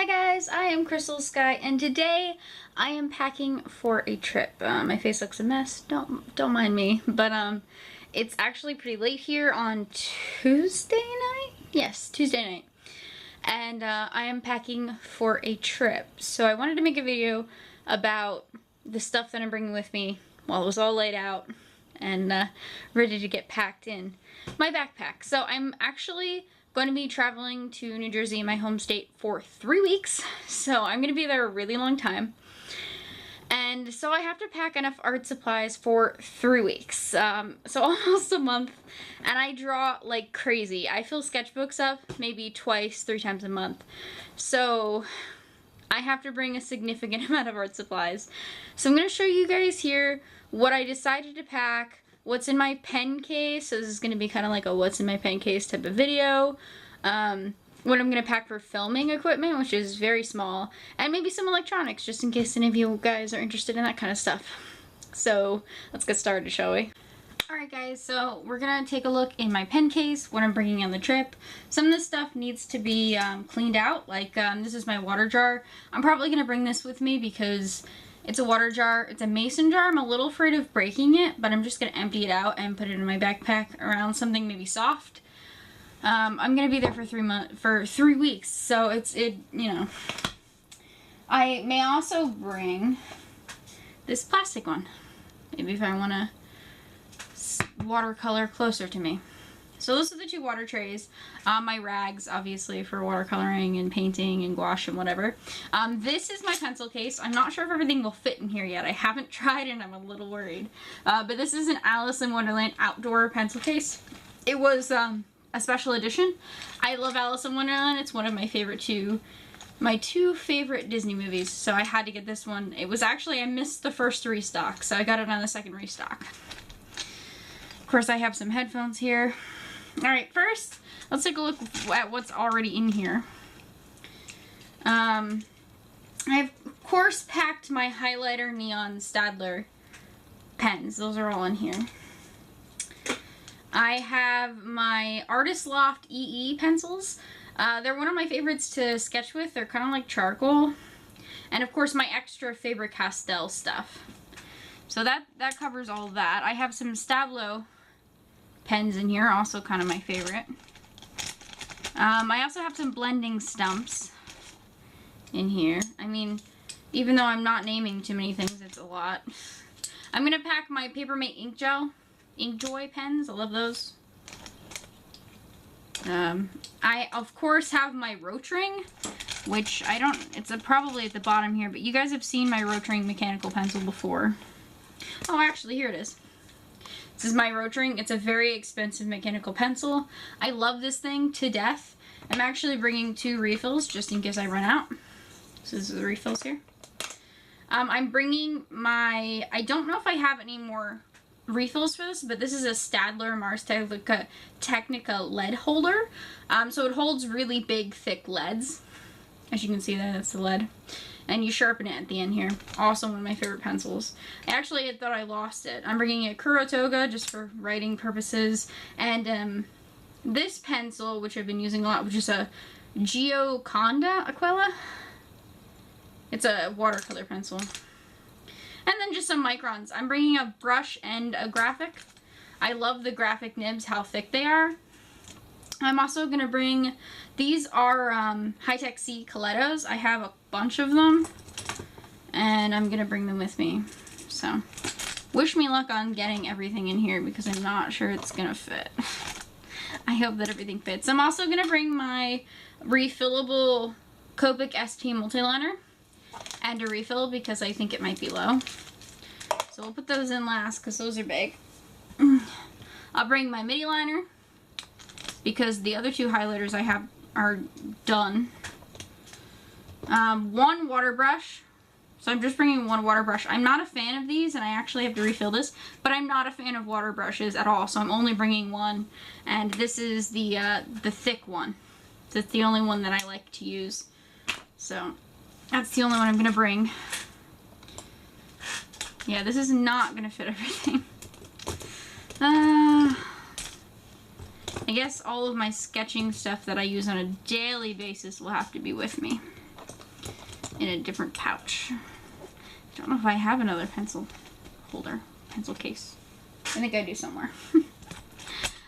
Hi guys, I am Crystal Sky, and today I am packing for a trip. My face looks a mess. Don't mind me, but it's actually pretty late here on Tuesday night. Yes, Tuesday night, and I am packing for a trip. So I wanted to make a video about the stuff that I'm bringing with me while it was all laid out and ready to get packed in my backpack. So I'm actually going to be traveling to New Jersey, my home state, for 3 weeks. So I'm going to be there a really long time. And so I have to pack enough art supplies for 3 weeks. So almost a month. And I draw like crazy. I fill sketchbooks up maybe twice, 3 times a month. So I have to bring a significant amount of art supplies. So I'm going to show you guys here what I decided to pack, what's in my pen case. So this is going to be kind of like a what's in my pen case type of video. What I'm going to pack for filming equipment, which is very small, and maybe some electronics, just in case any of you guys are interested in that kind of stuff. So let's get started, shall we? Alright guys, so we're going to take a look in my pen case, what I'm bringing on the trip. Some of this stuff needs to be cleaned out, like this is my water jar. I'm probably going to bring this with me because it's a water jar. It's a mason jar. I'm a little afraid of breaking it, but I'm just going to empty it out and put it in my backpack around something maybe soft. I'm going to be there for 3 weeks, so you know. I may also bring this plastic one. Maybe if I want to watercolor closer to me. So those are the 2 water trays. My rags, obviously, for watercoloring and painting and gouache and whatever. This is my pencil case. I'm not sure if everything will fit in here yet. I haven't tried and I'm a little worried. But this is an Alice in Wonderland outdoor pencil case. It was a special edition. I love Alice in Wonderland. It's one of my favorite my two favorite Disney movies. So I had to get this one. It was actually, I missed the first restock, so I got it on the second restock. Of course, I have some headphones here. Alright, first, let's take a look at what's already in here. I've, of course, packed my highlighter neon Staedtler pens. Those are all in here. I have my Artist Loft EE pencils. They're one of my favorites to sketch with. They're kind of like charcoal. And, of course, my extra Faber-Castell stuff. So that covers all of that. I have some Stabilo pens in here, also kind of my favorite. I also have some blending stumps in here. I mean, even though I'm not naming too many things, it's a lot. I'm going to pack my Papermate Ink Gel, Inkjoy pens. I love those. I, of course, have my Rotring, which it's probably at the bottom here, but you guys have seen my Rotring mechanical pencil before. Oh, actually, here it is. This is my Rotring. It's a very expensive mechanical pencil. I love this thing to death. I'm actually bringing 2 refills just in case I run out. So this is the refills here. I'm bringing my, I don't know if I have any more refills for this, but this is a Staedtler Mars Technica lead holder. So it holds really big, thick leads. As you can see, that's the lead. And you sharpen it at the end here. Also one of my favorite pencils. I actually thought I lost it. I'm bringing a Kurotoga just for writing purposes. And this pencil, which I've been using a lot, which is a Gioconda Aquila. It's a watercolor pencil. And then just some microns. I'm bringing a brush and a graphic. I love the graphic nibs, how thick they are. I'm also going to bring, these are High-Tech C Colettos. I have a bunch of them, and I'm going to bring them with me. So, wish me luck on getting everything in here, because I'm not sure it's going to fit. I hope that everything fits. I'm also going to bring my refillable Copic ST Multiliner, and a refill, because I think it might be low. So we'll put those in last, because those are big. I'll bring my midi liner, because the other 2 highlighters I have are done. 1 water brush. So I'm just bringing 1 water brush. I'm not a fan of these, and I actually have to refill this, but I'm not a fan of water brushes at all, so I'm only bringing 1. And this is the thick one. That's the only one that I like to use. So that's the only one I'm going to bring. Yeah, this is not going to fit everything. I guess all of my sketching stuff that I use on a daily basis will have to be with me. in a different pouch. Don't know if I have another pencil holder, pencil case. I think I do somewhere.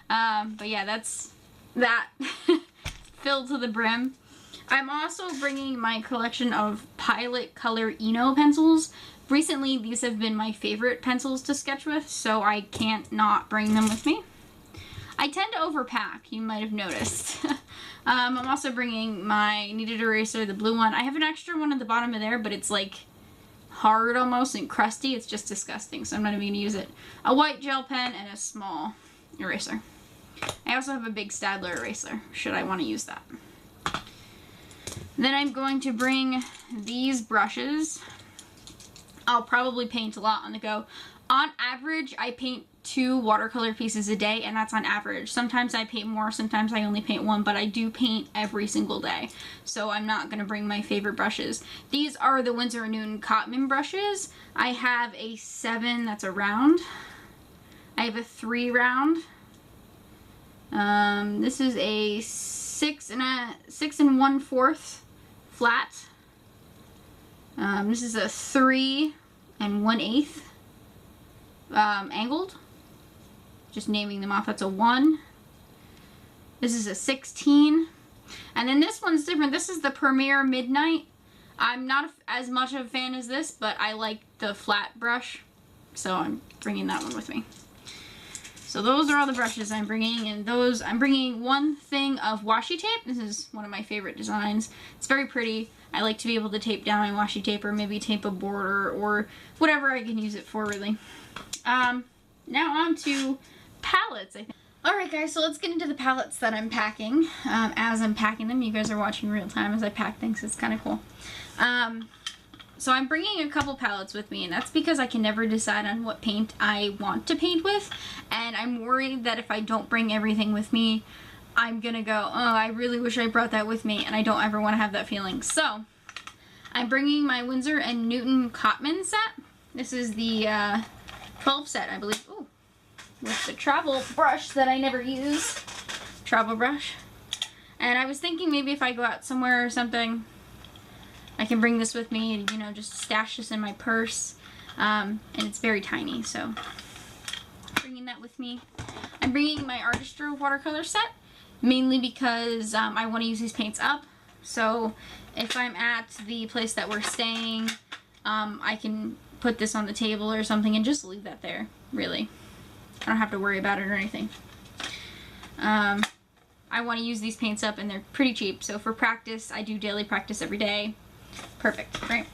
But yeah, that's that filled to the brim. I'm also bringing my collection of Pilot Color Eno pencils. Recently, these have been my favorite pencils to sketch with, so I can't not bring them with me. I tend to overpack, you might have noticed. I'm also bringing my kneaded eraser, the blue one. I have an extra one at the bottom of there, but it's like hard almost and crusty. It's just disgusting, so I'm not even going to use it. A white gel pen and a small eraser. I also have a big Staedtler eraser, should I want to use that. Then I'm going to bring these brushes. I'll probably paint a lot on the go. On average, I paint 2 watercolor pieces a day, and that's on average. Sometimes I paint more, sometimes I only paint 1, but I do paint every single day. So I'm not going to bring my favorite brushes. These are the Winsor & Newton Cotman brushes. I have a 7 that's a round. I have a 3 round. This is a 6 1/4 flat. This is a 3 1/8 angled. Just naming them off. That's a 1. This is a 16. And then this one's different. This is the Premier Midnight. I'm not as much of a fan as this, but I like the flat brush, so I'm bringing that one with me. So those are all the brushes I'm bringing, and those I'm bringing 1 thing of washi tape. This is one of my favorite designs. It's very pretty. I like to be able to tape down my washi tape, or maybe tape a border, or whatever I can use it for, really. Now on to palettes, I think. Alright guys, so let's get into the palettes that I'm packing. As I'm packing them, you guys are watching real time as I pack things. It's kind of cool. So I'm bringing a couple palettes with me, and that's because I can never decide on what paint I want to paint with, and I'm worried that if I don't bring everything with me, I'm gonna go, oh, I really wish I brought that with me, and I don't ever want to have that feeling. So I'm bringing my Winsor & Newton Cotman set. This is the 12 set, I believe. Ooh, with the travel brush that I never use. Travel brush. And I was thinking maybe if I go out somewhere or something, I can bring this with me and, you know, just stash this in my purse. And it's very tiny, so bringing that with me. I'm bringing my Artistro watercolor set, mainly because I want to use these paints up. So if I'm at the place that we're staying, I can put this on the table or something and just leave that there, really. I don't have to worry about it or anything. I want to use these paints up, and they're pretty cheap, so for practice, I do daily practice every day. Perfect, right?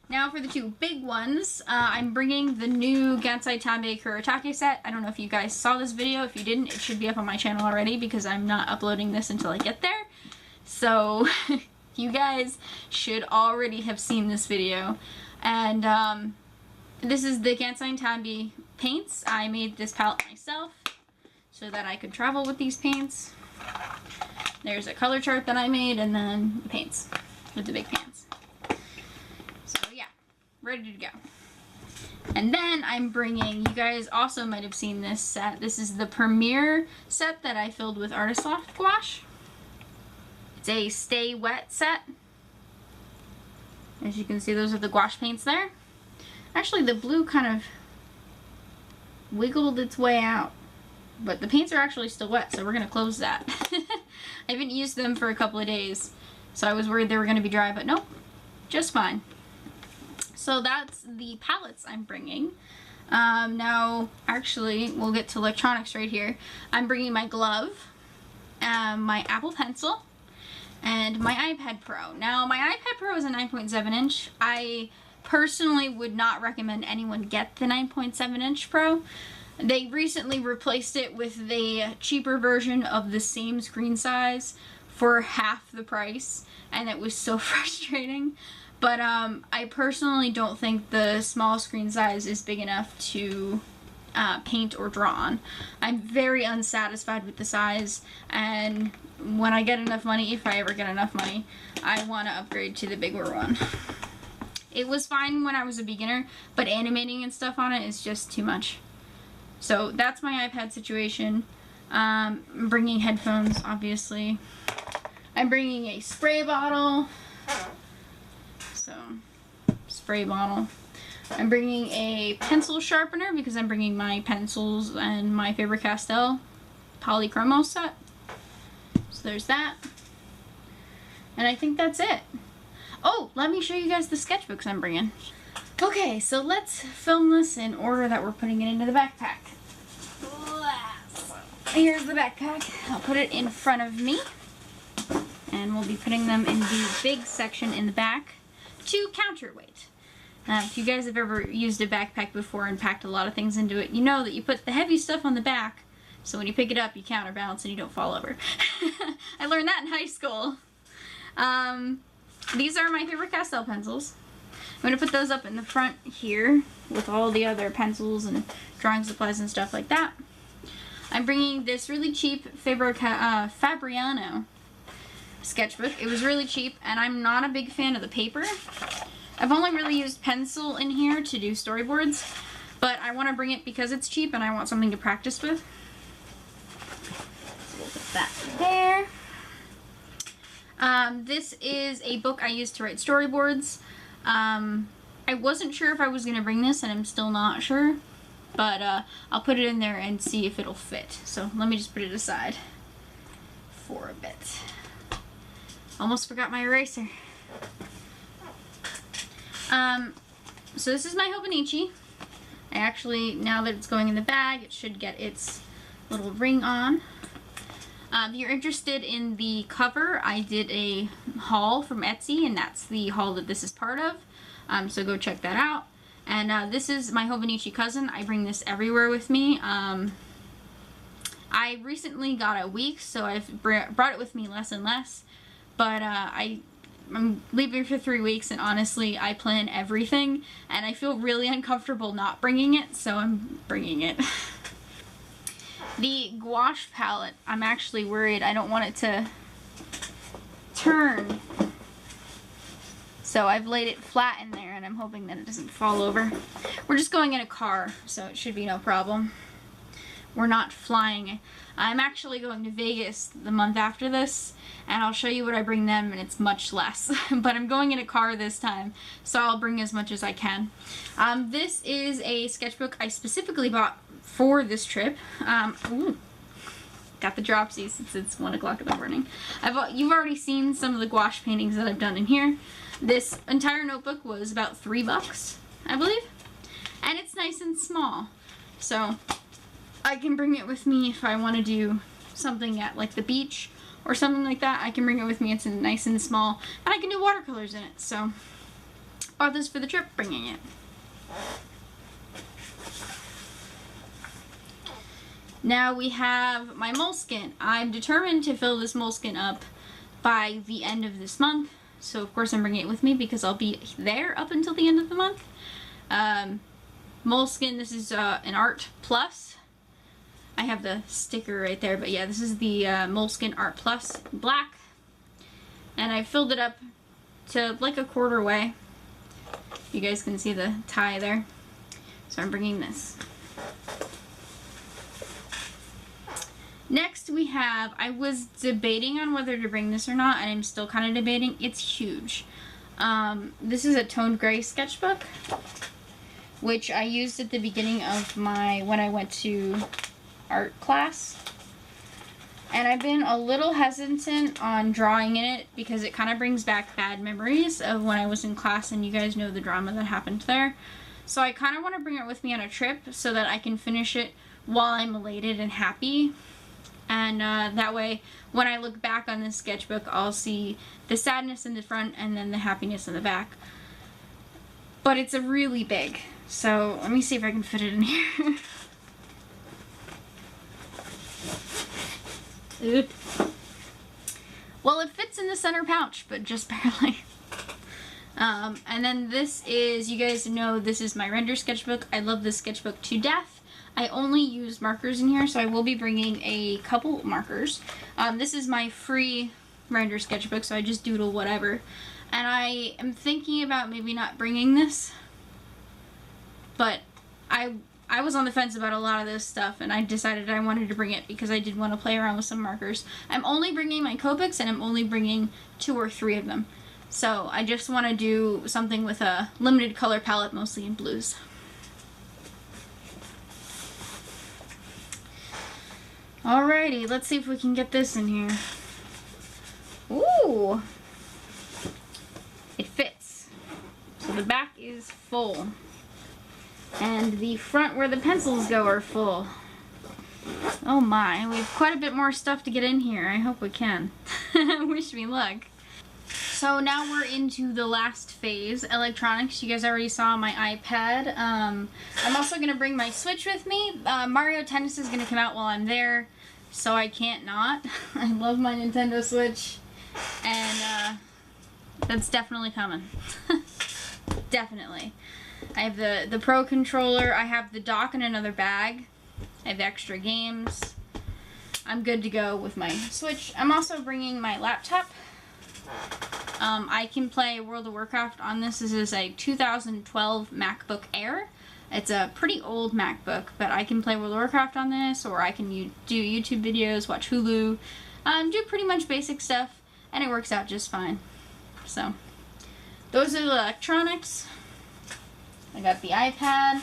Now for the 2 big ones, I'm bringing the new Gansai Tambi Kuretake set. I don't know if you guys saw this video. If you didn't, it should be up on my channel already because I'm not uploading this until I get there. So you guys should already have seen this video. And this is the Gansai Tambi paints. I made this palette myself so that I could travel with these paints. There's a color chart that I made, and then the paints with the big pans. So yeah, ready to go. And then I'm bringing, you guys also might have seen this set. This is the Premier set that I filled with Artist Loft gouache. It's a Stay Wet set. As you can see, those are the gouache paints there. Actually, the blue kind of wiggled its way out. But the paints are actually still wet, so we're going to close that. I haven't used them for a couple of days, so I was worried they were going to be dry, but nope, just fine. So that's the palettes I'm bringing. Now, actually, we'll get to electronics right here. I'm bringing my glove, my Apple Pencil, and my iPad Pro. Now, my iPad Pro is a 9.7 inch. I personally would not recommend anyone get the 9.7 inch Pro. They recently replaced it with the cheaper version of the same screen size for half the price, and it was so frustrating. But I personally don't think the small screen size is big enough to paint or draw on. I'm very unsatisfied with the size, and when I get enough money, if I ever get enough money, I want to upgrade to the bigger one. It was fine when I was a beginner, but animating and stuff on it is just too much. So that's my iPad situation. I'm bringing headphones, obviously. I'm bringing a spray bottle. spray bottle. I'm bringing a pencil sharpener because I'm bringing my pencils and my Faber-Castell Polychromo set. So there's that. And I think that's it. Oh, let me show you guys the sketchbooks I'm bringing. Okay, so let's film this in order that we're putting it into the backpack. Here's the backpack. I'll put it in front of me. And we'll be putting them in the big section in the back to counterweight. If you guys have ever used a backpack before and packed a lot of things into it, you know that you put the heavy stuff on the back, so when you pick it up, you counterbalance and you don't fall over. I learned that in high school. These are my Faber-Castell pencils. I'm going to put those up in the front here with all the other pencils and drawing supplies and stuff like that. I'm bringing this really cheap Fabriano sketchbook. It was really cheap, and I'm not a big fan of the paper. I've only really used pencil in here to do storyboards, but I want to bring it because it's cheap and I want something to practice with. So we'll put that there. This is a book I used to write storyboards. I wasn't sure if I was going to bring this, and I'm still not sure, but I'll put it in there and see if it'll fit. So let me just put it aside for a bit. Almost forgot my eraser. So this is my Hobonichi. I actually, now that it's going in the bag, it should get its little ring on. If you're interested in the cover, I did a haul from Etsy, and that's the haul that this is part of. So go check that out. And this is my Hobonichi cousin. I bring this everywhere with me. I recently got a week, so I've brought it with me less and less. But I'm leaving for 3 weeks, and honestly, I plan everything, and I feel really uncomfortable not bringing it, so I'm bringing it. The gouache palette, I'm actually worried I don't want it to turn. So I've laid it flat in there, and I'm hoping that it doesn't fall over. We're just going in a car, so it should be no problem. We're not flying. I'm actually going to Vegas the month after this, and I'll show you what I bring them, and it's much less. But I'm going in a car this time, so I'll bring as much as I can. This is a sketchbook I specifically bought for this trip. Ooh, got the dropsies since it's 1 o'clock in the morning. You've already seen some of the gouache paintings that I've done in here. This entire notebook was about $3, I believe, and it's nice and small, so I can bring it with me if I want to do something at like the beach or something like that. I can bring it with me. It's nice and small, and I can do watercolors in it. So bought this for the trip, bringing it. Now we have my Moleskine. I'm determined to fill this Moleskine up by the end of this month. So of course I'm bringing it with me because I'll be there up until the end of the month. Moleskine, this is an Art Plus. I have the sticker right there, but yeah, this is the Moleskine Art Plus black. And I filled it up to like a quarter way. You guys can see the tie there. So I'm bringing this. Next we have, I was debating on whether to bring this or not, and I'm still kind of debating. It's huge. This is a toned gray sketchbook, which I used at the beginning of when I went to art class. And I've been a little hesitant on drawing in it because it kind of brings back bad memories of when I was in class, and you guys know the drama that happened there. So I kind of want to bring it with me on a trip so that I can finish it while I'm elated and happy. And that way, when I look back on this sketchbook, I'll see the sadness in the front and then the happiness in the back. But it's a really big, so let me see if I can fit it in here. Well, it fits in the center pouch, but just barely. And then this is, you guys know this is my render sketchbook. I love this sketchbook to death. I only use markers in here, so I will be bringing a couple markers. This is my free render sketchbook, so I just doodle whatever. And I am thinking about maybe not bringing this, but I was on the fence about a lot of this stuff, and I decided I wanted to bring it because I did want to play around with some markers. I'm only bringing my Copics, and I'm only bringing 2 or 3 of them. So I just want to do something with a limited color palette, mostly in blues. Alrighty, let's see if we can get this in here. Ooh! It fits. So the back is full. And the front where the pencils go are full. Oh my, we have quite a bit more stuff to get in here. I hope we can. Wish me luck. So now we're into the last phase, electronics. You guys already saw my iPad. I'm also going to bring my Switch with me. Mario Tennis is going to come out while I'm there, so I can't not. I love my Nintendo Switch, and that's definitely coming. Definitely. I have the Pro Controller, I have the dock in another bag, I have extra games. I'm good to go with my Switch. I'm also bringing my laptop. I can play World of Warcraft on this. This is a 2012 MacBook Air. It's a pretty old MacBook, but I can play World of Warcraft on this, or I can do YouTube videos, watch Hulu, do pretty much basic stuff, and it works out just fine. So, those are the electronics. I got the iPad.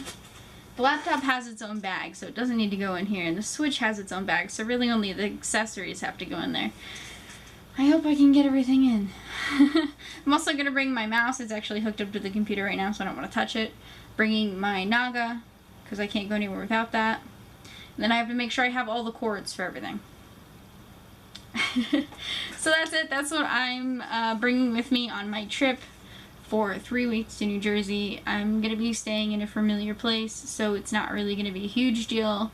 The laptop has its own bag, so it doesn't need to go in here, and the Switch has its own bag, so really only the accessories have to go in there. I hope I can get everything in. I'm also going to bring my mouse. It's actually hooked up to the computer right now, so I don't want to touch it. Bringing my Naga, because I can't go anywhere without that. And then I have to make sure I have all the cords for everything. So that's it. That's what I'm bringing with me on my trip for 3 weeks to New Jersey. I'm going to be staying in a familiar place, so it's not really going to be a huge deal.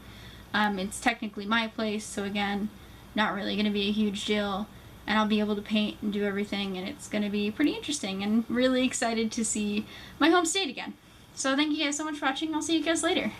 It's technically my place, so again, not really going to be a huge deal. And I'll be able to paint and do everything, and it's going to be pretty interesting, and really excited to see my home state again. So thank you guys so much for watching. I'll see you guys later.